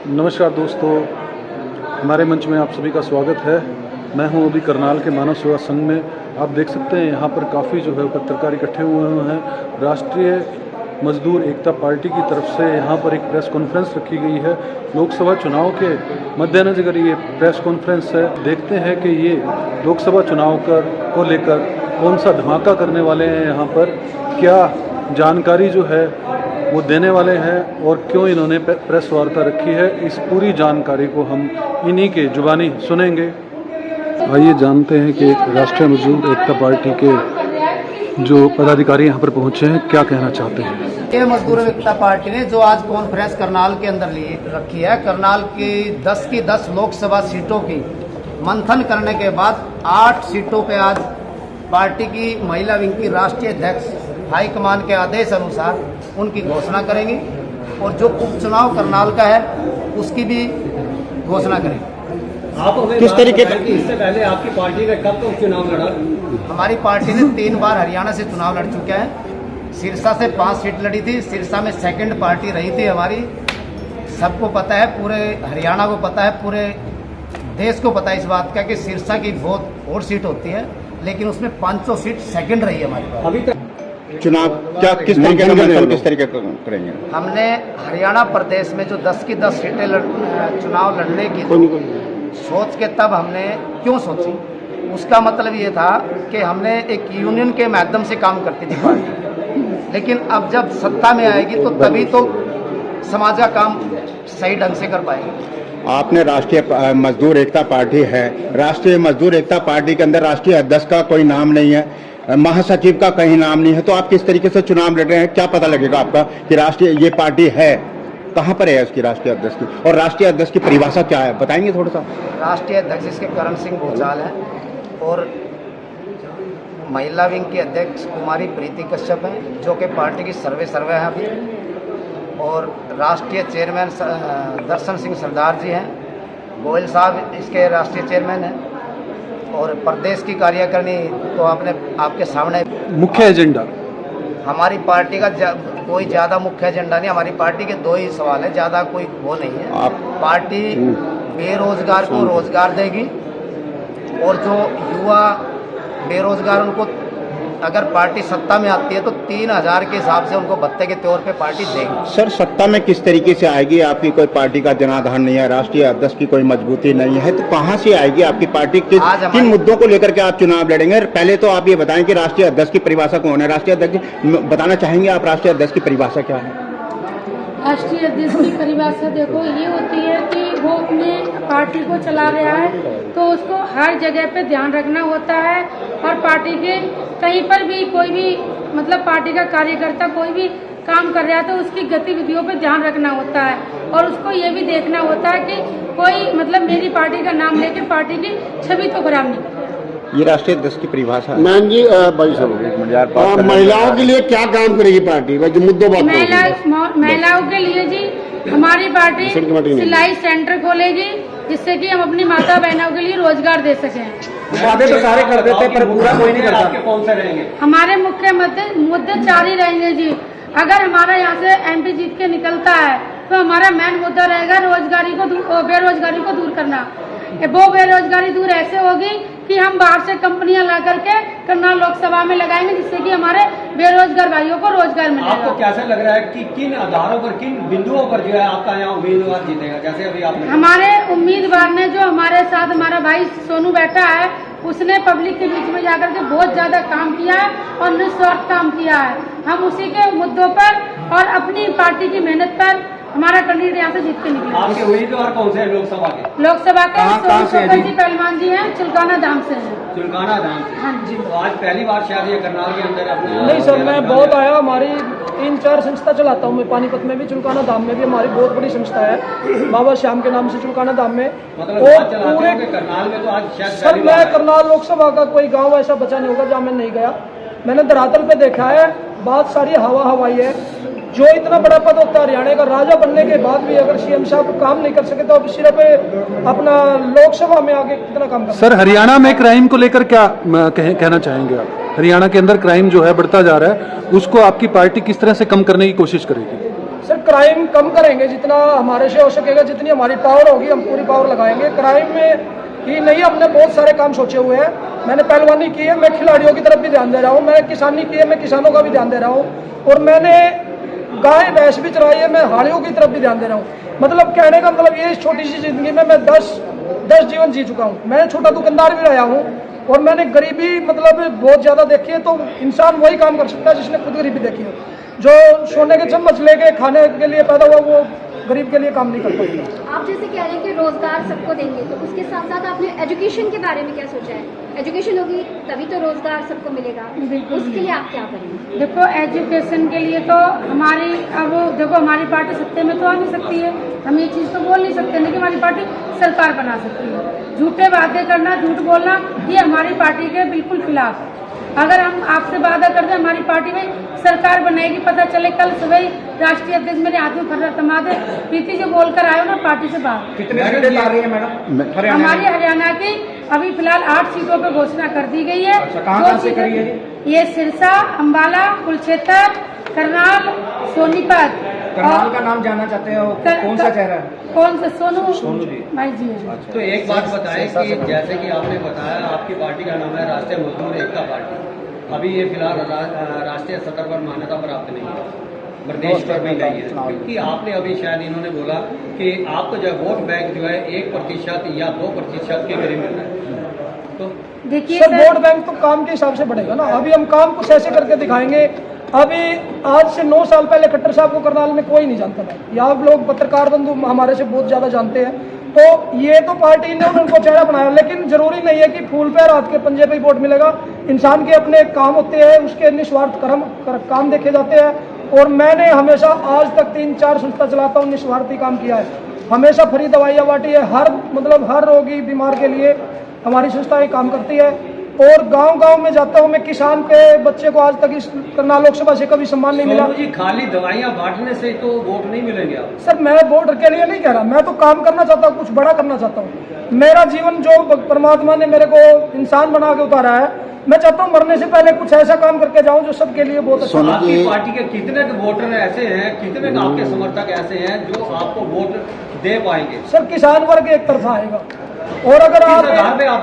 नमस्कार दोस्तों, हमारे मंच में आप सभी का स्वागत है। मैं हूं अभी करनाल के मानव सेवा संघ में। आप देख सकते हैं यहाँ पर काफ़ी जो है पत्रकार इकट्ठे हुए हैं। राष्ट्रीय मजदूर एकता पार्टी की तरफ से यहाँ पर एक प्रेस कॉन्फ्रेंस रखी गई है। लोकसभा चुनाव के मद्देनजर ये प्रेस कॉन्फ्रेंस है। देखते हैं कि ये लोकसभा चुनाव को लेकर कौन सा धमाका करने वाले हैं, यहाँ पर क्या जानकारी जो है वो देने वाले हैं और क्यों इन्होंने प्रेस वार्ता रखी है। इस पूरी जानकारी को हम इन्हीं के जुबानी सुनेंगे। आइए जानते हैं कि राष्ट्रीय मजदूर एकता पार्टी के जो पदाधिकारी यहाँ पर पहुँचे हैं क्या कहना चाहते हैं। ये मजदूर एकता पार्टी ने जो आज कॉन्फ्रेंस करनाल के अंदर रखी है, करनाल की 10 लोकसभा सीटों की मंथन करने के बाद 8 सीटों पे आज पार्टी की महिला विंग की राष्ट्रीय अध्यक्ष हाईकमान के आदेश अनुसार उनकी घोषणा करेंगे और जो उपचुनाव करनाल का है उसकी भी घोषणा करेंगे। आप किस तरीके की इससे पहले आपकी पार्टी ने कब तक चुनाव लड़ा? हमारी पार्टी ने 3 बार हरियाणा से चुनाव लड़ चुके हैं। सिरसा से 5 सीट लड़ी थी। सिरसा में सेकंड पार्टी रही थी हमारी। सबको पता है, पूरे हरियाणा को पता है, पूरे देश को पता है इस बात का कि सिरसा की बहुत और सीट होती है, लेकिन उसमें 500 सीट सेकंड रही है हमारी पार्टी। अभी तक चुनाव क्या किस तरीके करेंगे? हमने हरियाणा प्रदेश में जो 10 की 10 सीटें चुनाव लड़ने की सोच के तब हमने क्यों सोची, उसका मतलब ये था कि हमने एक यूनियन के माध्यम से काम करती थी पार्टी, लेकिन अब जब सत्ता में आएगी तो तभी तो समाज का काम सही ढंग से कर पाएगी। आपने राष्ट्रीय मजदूर एकता पार्टी है, राष्ट्रीय मजदूर एकता पार्टी के अंदर राष्ट्रीय अध्यक्ष का कोई नाम नहीं है, महासचिव का कहीं नाम नहीं है, तो आप किस तरीके से चुनाव लड़ रहे हैं? क्या पता लगेगा आपका कि राष्ट्रीय ये पार्टी है, कहाँ पर है उसकी राष्ट्रीय अध्यक्ष की, और राष्ट्रीय अध्यक्ष की परिभाषा क्या है, बताएंगे थोड़ा सा? राष्ट्रीय अध्यक्ष इसके करण सिंह भूचाल है और महिला विंग की अध्यक्ष कुमारी प्रीति कश्यप हैं, जो कि पार्टी की सर्वे है अभी, और राष्ट्रीय चेयरमैन दर्शन सिंह सरदार जी हैं, गोयल साहब इसके राष्ट्रीय चेयरमैन हैं, और प्रदेश की कार्यकारिणी तो आपके सामने। मुख्य एजेंडा हमारी पार्टी का कोई ज़्यादा मुख्य एजेंडा नहीं। हमारी पार्टी के 2 ही सवाल है, ज़्यादा कोई वो नहीं है। पार्टी बेरोजगार को रोजगार देगी और जो युवा बेरोजगार उनको अगर पार्टी सत्ता में आती है तो 3000 के हिसाब से उनको भत्ते के तौर पे पार्टी देगी। सर, सत्ता में किस तरीके से आएगी? आपकी कोई पार्टी का जनाधार नहीं है, राष्ट्रीय अध्यक्ष की कोई मजबूती नहीं है, तो कहां से आएगी आपकी पार्टी? किन मुद्दों को लेकर के आप चुनाव लड़ेंगे? पहले तो आप ये बताएं कि राष्ट्रीय अध्यक्ष की परिभाषा कौन है? राष्ट्रीय अध्यक्ष बताना चाहेंगे आप, राष्ट्रीय अध्यक्ष की परिभाषा क्या है? राष्ट्रीय अध्यक्ष की परिभाषा देखो ये होती है कि वो अपने पार्टी को चला रहा है तो उसको हर जगह पे ध्यान रखना होता है, और पार्टी के कहीं पर भी कोई भी मतलब पार्टी का कार्यकर्ता कोई भी काम कर रहा है तो उसकी गतिविधियों पे ध्यान रखना होता है, और उसको ये भी देखना होता है कि कोई मतलब मेरी पार्टी का नाम लेके पार्टी की छवि तो खराब नहीं करे। ये राष्ट्रीय अध्यक्ष की परिभाषा है। मैम जी, भाई साहब, महिलाओं के लिए क्या काम करेगी पार्टी? जो मुद्दों बात महिलाओं के लिए जी हमारी पार्टी सिलाई सेंटर खोलेगी, जिससे कि हम अपनी माता बहनों के लिए रोजगार दे सकें। वादे तो सारे कर देते पर पूरा कोई नहीं करता। आपके कौन से रहेंगे? हमारे मुख्य मुद्दे 4 ही रहेंगे जी। अगर हमारा यहाँ से एमपी जीत के निकलता है तो हमारा मेन मुद्दा रहेगा बेरोजगारी को दूर करना। वो बेरोजगारी दूर ऐसे होगी कि हम बाहर से कंपनियां ला करके करनाल लोकसभा में लगाएंगे, जिससे कि हमारे बेरोजगार भाइयों को रोजगार मिलेगा। आपको कैसा लग रहा है कि किन आधारों पर, किन बिंदुओं पर जो है आपका यहाँ उम्मीदवार जीतेगा? जैसे अभी आपने हमारे उम्मीदवार ने जो हमारे साथ हमारा भाई सोनू बैठा है, उसने पब्लिक के बीच में जाकर के बहुत ज्यादा काम किया है और निस्वार्थ काम किया है। हम उसी के मुद्दों पर और अपनी पार्टी की मेहनत पर हमारा कैंडिडेट यहाँ से जीत के निकले। आपके उम्मीदवार कौन से हैं लोकसभा के? लोकसभा के सोनू जी पहलवान जी हैं, चुलकाना धाम से हैं। चुलकाना धाम से? हाँ जी। तो आज पहली बार शायद ये करनाल के अंदर अपने नहीं सर, मैं बहुत आया। हमारी 3-4 संस्था चलाता हूँ मैं, पानीपत में भी, चुलकाना धाम में भी हमारी बहुत बड़ी संस्था है, बाबा श्याम के नाम से चुलकाना धाम में। मतलब पूरे करनाल में तो आज शायद सर मैं करनाल लोकसभा का कोई गाँव ऐसा बचा नहीं होगा जहाँ मैं नहीं गया। मैंने धरातल पे देखा है, बहुत सारी हवाई है। जो इतना बड़ा पद होता है हरियाणा का, राजा बनने के बाद भी अगर सीएम साहब काम नहीं कर सके तो अब सिर्फ अपना लोकसभा में आके कितना काम कर। सर, हरियाणा में क्राइम को लेकर क्या कहना चाहेंगे आप? हरियाणा के अंदर क्राइम जो है बढ़ता जा रहा है, उसको आपकी पार्टी किस तरह से कम करने की कोशिश करेगी? सर क्राइम कम करेंगे, जितना हमारे से हो सकेगा, जितनी हमारी पावर होगी हम पूरी पावर लगाएंगे। क्राइम में ही नहीं, हमने बहुत सारे काम सोचे हुए हैं। मैंने पहलवानी की है, मैं खिलाड़ियों की तरफ भी ध्यान दे रहा हूँ, मैंने किसानी की है, मैं किसानों का भी ध्यान दे रहा हूँ, और मैंने गाय भैंस भी चराई है, मैं हाड़ियों की तरफ भी ध्यान दे रहा हूँ। मतलब कहने का मतलब ये, इस छोटी सी जिंदगी में मैं 10 जीवन जी चुका हूँ। मैंने छोटा दुकानदार भी रहा हूँ, और मैंने गरीबी मतलब बहुत ज़्यादा देखी है। तो इंसान वही काम कर सकता है जिसने खुद गरीबी देखी है। जो सोने के चम्मच लेके खाने के लिए पैदा हुआ, वो गरीब के लिए काम नहीं कर पाएगा। आप जैसे कह रहे हैं कि रोजगार सबको देंगे, तो उसके साथ साथ आपने एजुकेशन के बारे में क्या सोचा है? एजुकेशन होगी तभी तो रोजगार सबको मिलेगा, उसके लिए आप क्या करेंगे? देखो एजुकेशन के लिए तो हमारी, अब देखो हमारी पार्टी सत्ते में तो आ नहीं सकती है, हम ये चीज़ तो बोल नहीं सकते नहीं कि हमारी पार्टी सरकार बना सकती है। झूठे वादे करना, झूठ बोलना, ये हमारी पार्टी के बिल्कुल खिलाफ है। अगर हम आपसे वादा कर दें हमारी पार्टी में सरकार बनेगी, पता चले कल सुबह राष्ट्रीय अध्यक्ष मेरे हाथ में खर्रा थमा दे, प्रीति जो बोलकर आए हो ना पार्टी से बाहर। कितने सीटें आ रही है मैडम? हमारी हरियाणा की अभी फिलहाल 8 सीटों पर घोषणा कर दी गई है। कहाँ से करी है ये सिरसा, अम्बाला, कुरुक्षेत्र, करनाल, सोनीपत। करनाल का नाम जानना चाहते हो, कौन सा चेहरा है? कौन सा? सोनू जी भाई जी हैं। तो एक बात बताएं कि जैसे कि आपने बताया आपकी पार्टी का नाम है राष्ट्रीय मजदूर एकता पार्टी, अभी ये फिलहाल राष्ट्रीय सतर पर मान्यता प्राप्त नहीं है, प्रदेश पर भी नहीं है, क्योंकि आपने अभी शायद इन्होंने बोला कि आपको जो वोट बैंक जो है 1% या 2% के करीब मिल रहा है। तो देखिए सर वोट बैंक तो काम के हिसाब से बढ़ेगा ना। अभी हम काम कुछ ऐसे करके दिखाएंगे। अभी आज से 9 साल पहले खट्टर साहब को करनाल में कोई नहीं जानता था, या आप लोग पत्रकार बंधु हमारे से बहुत ज्यादा जानते हैं। तो ये तो पार्टी ने उनको चेहरा बनाया, लेकिन जरूरी नहीं है कि फूल पे रात के पंजे पे ही वोट मिलेगा। इंसान के अपने काम होते हैं, उसके निस्वार्थ काम देखे जाते हैं। और मैंने हमेशा आज तक 3-4 संस्था चलाता हूँ, निस्वार्थी काम किया है, हमेशा फ्री दवाइयाँ बांटी है। हर रोगी बीमार के लिए हमारी संस्था काम करती है। और गांव-गांव में जाता हूं मैं, किसान के बच्चे को आज तक इस करनाल लोकसभा से कभी सम्मान नहीं मिला। जी खाली दवाइयां बांटने से तो वोट नहीं मिलेंगे आप? सर मैं वोट के लिए नहीं कह रहा, मैं तो काम करना चाहता हूं, कुछ बड़ा करना चाहता हूं। मेरा जीवन जो परमात्मा ने मेरे को इंसान बना के उतारा है, मैं चाहता हूं मरने से पहले कुछ ऐसा काम करके जाऊं जो सबके लिए बहुत अच्छा। आपकी पार्टी के कितने वोटर ऐसे हैं, कितने आपके समर्थक ऐसे हैं जो आपको वोट दे पाएंगे? सर किसान वर्ग एक तरफा आएगा, और अगर आप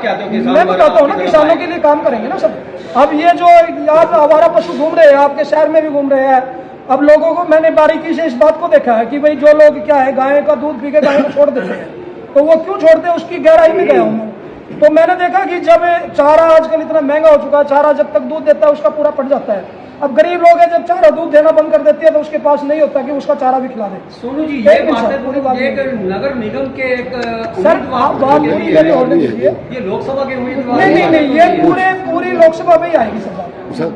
कहते हो मैं बताता हूँ ना, किसानों के लिए काम करेंगे ना सब। अब ये जो आज आवारा पशु घूम रहे हैं, आपके शहर में भी घूम रहे हैं, अब लोगों को मैंने बारीकी से इस बात को देखा है कि भाई जो लोग क्या है गाय का दूध पी के गाय को छोड़ देते हैं, तो वो क्यों छोड़ते हैं उसकी गहराई में गया हूँ। तो मैंने देखा कि जब चारा आजकल इतना महंगा हो चुका है, चारा जब तक दूध देता है उसका पूरा पट जाता है। अब गरीब लोग हैं, जब चारा दूध देना बंद कर देती है तो उसके पास नहीं होता कि उसका चारा भी खिला दे। सोनू जी ये बात है पूरी बात, एक नगर निगम के एक सर आप बात पूरी मेरी होने दीजिए। ये लोकसभा के उम्मीदवार नहीं, ये पूरी लोकसभा में ही आएगी सर,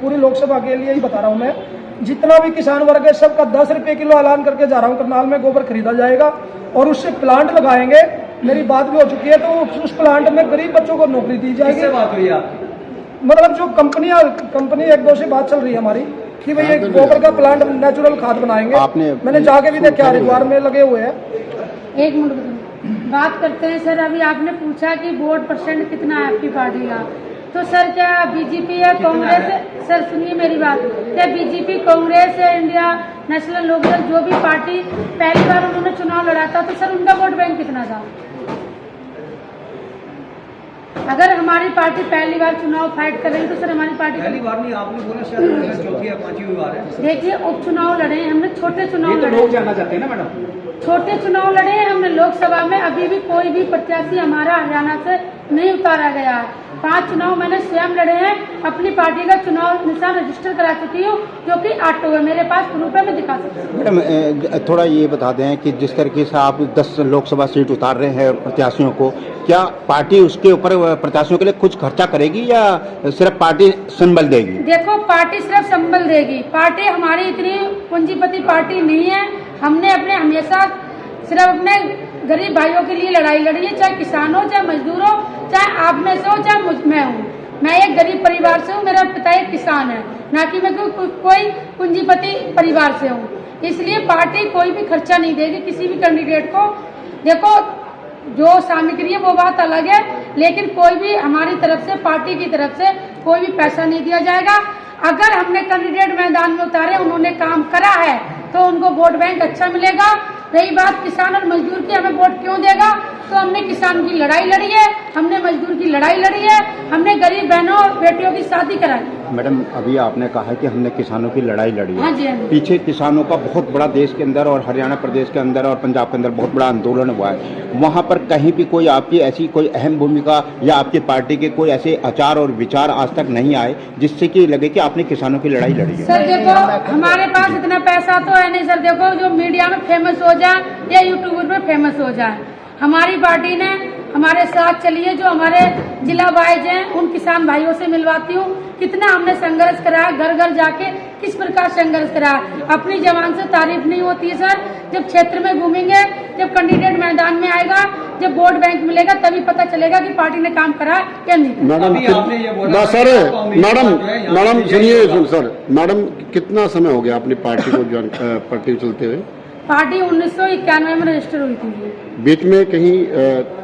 पूरी लोकसभा के लिए ही बता रहा हूँ मैं। जितना भी किसान वर्ग है सबका 10 रुपए किलो ऐलान करके जा रहा हूँ। करनाल में गोबर खरीदा जाएगा और उससे प्लांट लगाएंगे, मेरी बात भी हो चुकी है। तो उस प्लांट में गरीब बच्चों को नौकरी दी जाएगी। किससे बात हुई आपकी? मतलब जो कंपनी 1-2 से बात चल रही है हमारी कि भाई एक गोबर का प्लांट नेचुरल खाद बनाएंगे। मैंने जाके भी देखा, हरिद्वार में लगे हुए हैं। एक मिनट बात करते हैं सर। अभी आपने पूछा कि वोट परसेंट कितना है आपकी पार्टी का, तो सर क्या बीजेपी या कांग्रेस है? सर सुनिए मेरी बात, क्या बीजेपी कांग्रेस या इंडिया नेशनल लोकदल जो भी पार्टी पहली बार उन्होंने चुनाव लड़ा था, तो सर उनका वोट बैंक कितना था? अगर हमारी पार्टी पहली बार चुनाव फाइट कर रही है तो सर हमारी पार्टी पहली बार नहीं, आपने बोला शायद चौथी या 5वीं बार है। देखिए उपचुनाव लड़े हैं हमने, छोटे चुनाव लड़े, लोग जानना चाहते हैं ना मैडम, छोटे चुनाव लड़े हैं हमने लोकसभा में। अभी भी कोई भी प्रत्याशी हमारा हरियाणा से नहीं उतारा गया है। 5 चुनाव मैंने स्वयं लड़े हैं, अपनी पार्टी का चुनाव निशान रजिस्टर करा चुकी हूँ, जो कि ऑटो है मेरे पास, प्रूफ है, मैं दिखा सकती हूँ। मैडम थोड़ा ये बता दें कि जिस तरीके से आप 10 लोकसभा सीट उतार रहे हैं प्रत्याशियों को, क्या पार्टी उसके ऊपर प्रत्याशियों के लिए कुछ खर्चा करेगी या सिर्फ पार्टी संबल देगी? देखो पार्टी सिर्फ संबल देगी, पार्टी हमारी इतनी पूंजीपति पार्टी नहीं है। हमने अपने हमेशा सिर्फ अपने गरीब भाइयों के लिए लड़ाई लड़ी है, चाहे किसान हो, चाहे मजदूर हो, चाहे आप में से हो, चाहे मैं हूँ। मैं एक गरीब परिवार से हूँ, मेरा पिता एक किसान है, ना कि मैं कोई पूंजीपति परिवार से हूँ। इसलिए पार्टी कोई भी खर्चा नहीं देगी किसी भी कैंडिडेट को। देखो जो सामग्री है वो बात अलग है, लेकिन कोई भी हमारी तरफ से, पार्टी की तरफ से कोई भी पैसा नहीं दिया जाएगा। अगर हमने कैंडिडेट मैदान में उतारे, उन्होंने काम करा है, तो उनको वोट बैंक अच्छा मिलेगा। रही बात किसान और मजदूर की, हमें वोट क्यों देगा, तो हमने किसान की लड़ाई लड़ी है, हमने मजदूर की लड़ाई लड़ी है, हमने गरीब बहनों और बेटियों की शादी कराई। मैडम, अभी आपने कहा है कि हमने किसानों की लड़ाई लड़ी है। हाँ जी, हाँ जी। पीछे किसानों का बहुत बड़ा देश के अंदर और हरियाणा प्रदेश के अंदर और पंजाब के अंदर बहुत बड़ा आंदोलन हुआ है। वहाँ पर कहीं भी कोई आपकी ऐसी कोई अहम भूमिका या आपकी पार्टी के कोई ऐसे आचार और विचार आज तक नहीं आए जिससे कि लगे कि आपने किसानों की लड़ाई लड़ी है? सर देखो, हमारे पास इतना पैसा तो है नहीं सर। देखो, जो मीडिया में फेमस हो जाए या यूट्यूबर पर फेमस हो जाए, हमारी पार्टी ने हमारे साथ चलिए। जो हमारे जिला वाइज हैं उन किसान भाइयों से मिलवाती हूँ, कितना हमने संघर्ष कराया, घर घर जाके किस प्रकार संघर्ष कराया। अपनी जवान से तारीफ नहीं होती है सर। जब क्षेत्र में घूमेंगे, जब कैंडिडेट मैदान में आएगा, जब वोट बैंक मिलेगा, तभी पता चलेगा कि पार्टी ने काम करा या नहीं। मैडम सुनिए सर, मैडम कितना समय हो गया अपनी पार्टी को ज्वाइन पार्टी चलते हुए? पार्टी 1991 में रजिस्टर हुई थी। बीच में कहीं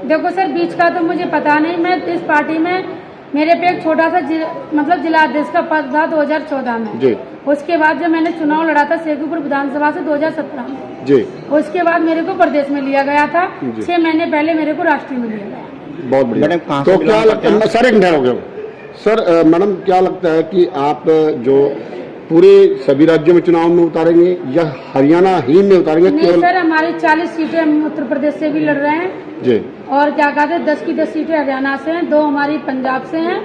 देखो सर, बीच का तो मुझे पता नहीं। मैं इस पार्टी में, मेरे पे एक छोटा सा मतलब जिला अध्यक्ष का पद था 2014 में जी। उसके बाद जब मैंने चुनाव लड़ा था शेखपुर विधानसभा से 2017 में जी, उसके बाद मेरे को प्रदेश में लिया गया था। 6 महीने पहले मेरे को राष्ट्रीय में लिया गया। बहुत बढ़िया। मैडम, कहाँ तो से क्या लगता है सर, एक मिनट हो गया सर, मैडम क्या लगता है कि आप जो पूरे सभी राज्यों में चुनाव में उतारेंगे या हरियाणा ही में उतारेंगे? नहीं सर, हमारी 40 सीटें हम उत्तर प्रदेश से भी लड़ रहे हैं जी, और क्या कहते हैं 10 की 10 सीटें हरियाणा से हैं, 2 हमारी पंजाब से हैं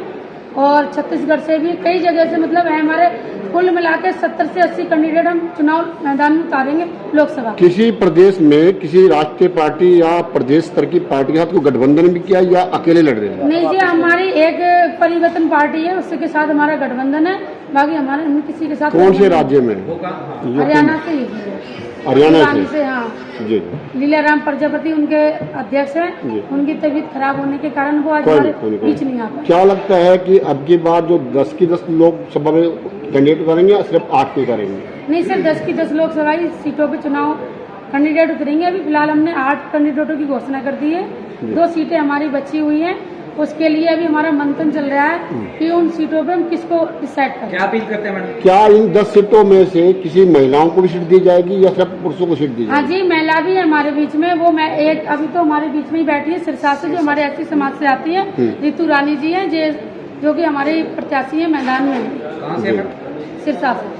और छत्तीसगढ़ से भी कई जगह से, मतलब है हमारे। कुल मिला के 70 से 80 कैंडिडेट हम चुनाव मैदान में उतारेंगे लोकसभा। किसी प्रदेश में किसी राष्ट्रीय पार्टी या प्रदेश स्तर की पार्टी के साथ कोई गठबंधन भी किया या अकेले लड़ रहे हैं? नहीं जी, हमारी एक परिवर्तन पार्टी है, उसके साथ हमारा गठबंधन है। बाकी हमारे हम किसी के साथ। कौन से राज्य में? हरियाणा से ही। हरियाणा से? हाँ जी। लीलाराम प्रजापति उनके अध्यक्ष हैं। उनकी तबीयत खराब होने के कारण वो आज हमारे बीच नहीं आ पाए। क्या लगता है कि अब की बार जो 10 की 10 लोकसभा में कैंडिडेट करेंगे या सिर्फ 8 के करेंगे? नहीं सर, 10 की 10 लोकसभा सीटों पे चुनाव कैंडिडेट उतरेंगे। अभी फिलहाल हमने 8 कैंडिडेटों की घोषणा कर दी है। 2 सीटें हमारी बची हुई हैं, उसके लिए अभी हमारा मंथन चल रहा है कि उन सीटों पे हम किसको डिसाइड करें। क्या अपील करते हैं मैडम? क्या इन 10 सीटों में से किसी महिलाओं को भी सीट दी जाएगी या सिर्फ पुरुषों को सीट दी हाँ जाएगी? जी, महिला भी है हमारे बीच में। वो मैं एक अभी तो हमारे बीच में ही बैठी है सिरसा से, जो हमारे एससी समाज से आती है। रितु रानी जी हैं जो कि हमारे प्रत्याशी है मैदान में। कहाँ से मैडम? सिरसा से।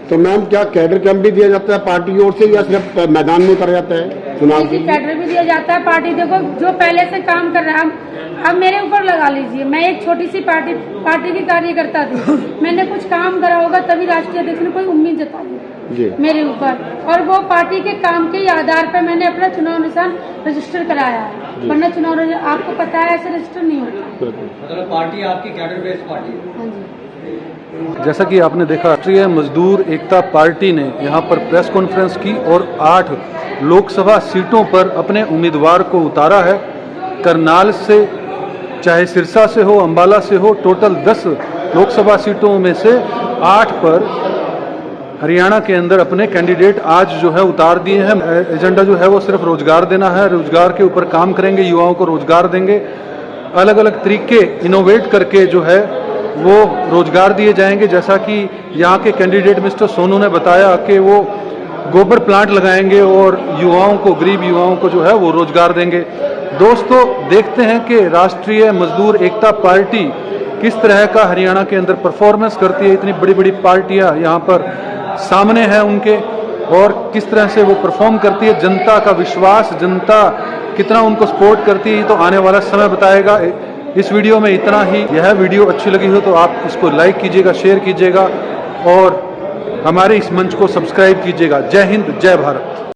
तो मैम, क्या कैडर कैंप भी दिया जाता है पार्टी की ओर से या सिर्फ मैदान में उतारा जाता है चुनाव के लिए? कैडर भी दिया जाता है। पार्टी देखो जो पहले से काम कर रहा है, अब मेरे ऊपर लगा लीजिए, मैं एक छोटी सी पार्टी की कार्यकर्ता थी। मैंने कुछ काम करा होगा तभी राष्ट्रीय अध्यक्ष ने कोई उम्मीद जताई मेरे ऊपर, और वो पार्टी के काम के आधार पर मैंने अपना चुनाव निशान रजिस्टर कराया है। वरना चुनाव आपको पता है ऐसे रजिस्टर नहीं होता। मतलब पार्टी आपकी कैडर बेस्ड पार्टी है? हाँ जी। जैसा कि आपने देखा, राष्ट्रीय मजदूर एकता पार्टी ने यहाँ पर प्रेस कॉन्फ्रेंस की और 8 लोकसभा सीटों पर अपने उम्मीदवार को उतारा है। करनाल से, चाहे सिरसा से हो, अंबाला से हो, टोटल 10 लोकसभा सीटों में से 8 पर हरियाणा के अंदर अपने कैंडिडेट आज जो है उतार दिए हैं। एजेंडा जो है वो सिर्फ रोजगार देना है, रोजगार के ऊपर काम करेंगे, युवाओं को रोजगार देंगे। अलग अलग तरीके इनोवेट करके जो है वो रोजगार दिए जाएंगे। जैसा कि यहाँ के कैंडिडेट मिस्टर सोनू ने बताया कि वो गोबर प्लांट लगाएंगे और युवाओं को, गरीब युवाओं को जो है वो रोजगार देंगे। दोस्तों, देखते हैं कि राष्ट्रीय मजदूर एकता पार्टी किस तरह का हरियाणा के अंदर परफॉर्मेंस करती है। इतनी बड़ी बड़ी पार्टियां यहाँ पर सामने हैं उनके, और किस तरह से वो परफॉर्म करती है। जनता का विश्वास, जनता कितना उनको सपोर्ट करती है, तो आने वाला समय बताएगा। इस वीडियो में इतना ही। यह वीडियो अच्छी लगी हो तो आप इसको लाइक कीजिएगा, शेयर कीजिएगा और हमारे इस मंच को सब्सक्राइब कीजिएगा। जय हिंद, जय भारत।